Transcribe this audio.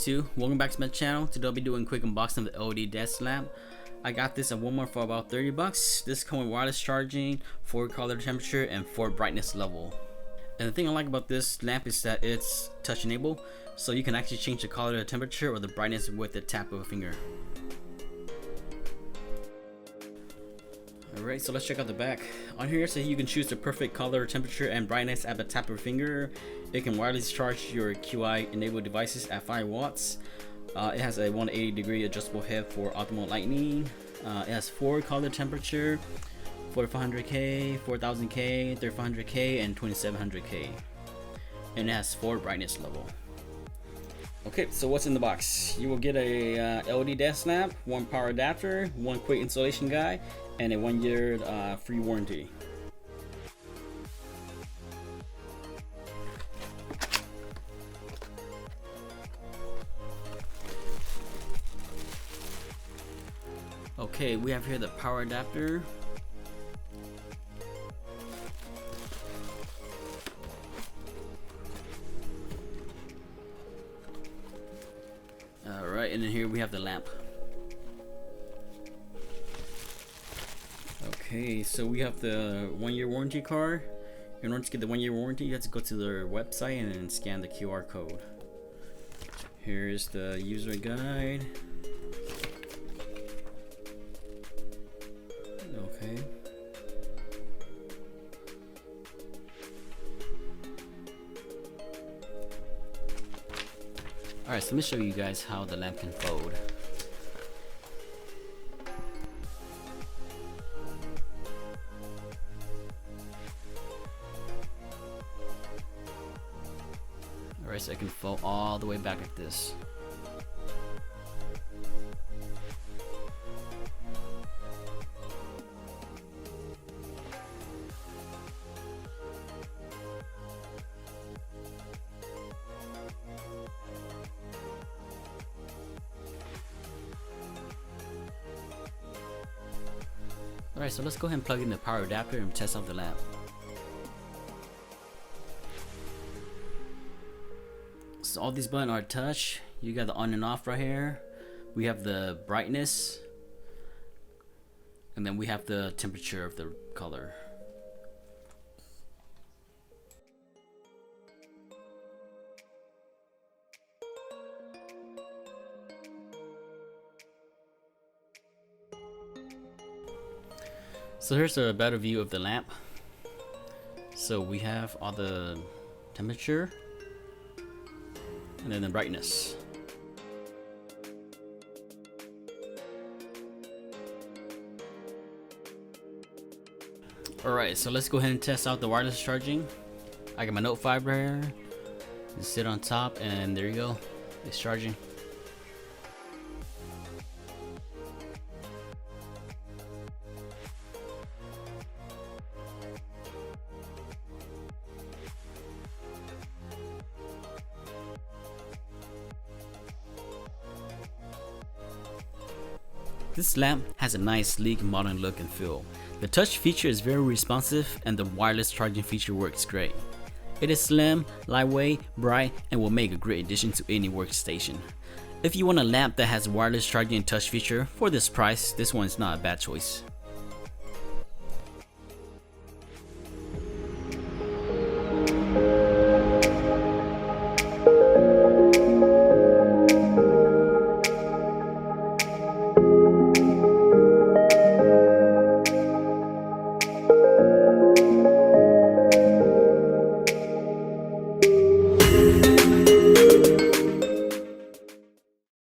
YouTube, welcome back to my channel. Today I'll be doing a quick unboxing of the LED desk lamp. I got this at Walmart for about 30 bucks. This comes with wireless charging, 4 color temperature, and 4 brightness level. And the thing I like about this lamp is that it's touch enabled, so you can actually change the color, the temperature, or the brightness with the tap of a finger. Alright, so let's check out the back. On here, so you can choose the perfect color, temperature, and brightness at the tap of a finger. It can wirelessly charge your QI enabled devices at 5 watts. It has a 180-degree adjustable head for optimal lighting. It has 4 color temperature, 4500K, 4000K, 3500K, and 2700K. And it has 4 brightness level. Okay, so what's in the box? You will get a LED desk lamp, 1 power adapter, 1 quick installation guide, and a 1-year free warranty. Okay, we have here the power adapter. Alright, and then here we have the lamp. Okay, so we have the 1-year warranty card. In order to get the 1-year warranty, you have to go to their website and then scan the QR code. Here's the user guide. Okay. Alright, so let me show you guys how the lamp can fold. Alright, so I can fold all the way back like this. Alright, so let's go ahead and plug in the power adapter and test out the lamp. So all these buttons are touch. You got the on and off right here. We have the brightness, and then we have the temperature of the color. So here's a better view of the lamp. So we have all the temperature and then the brightness. Alright, so let's go ahead and test out the wireless charging. I got my Note 5 right here. Just sit on top and there you go. It's charging. This lamp has a nice, sleek, modern look and feel. The touch feature is very responsive and the wireless charging feature works great. It is slim, lightweight, bright, and will make a great addition to any workstation. If you want a lamp that has wireless charging and touch feature for this price, this one is not a bad choice.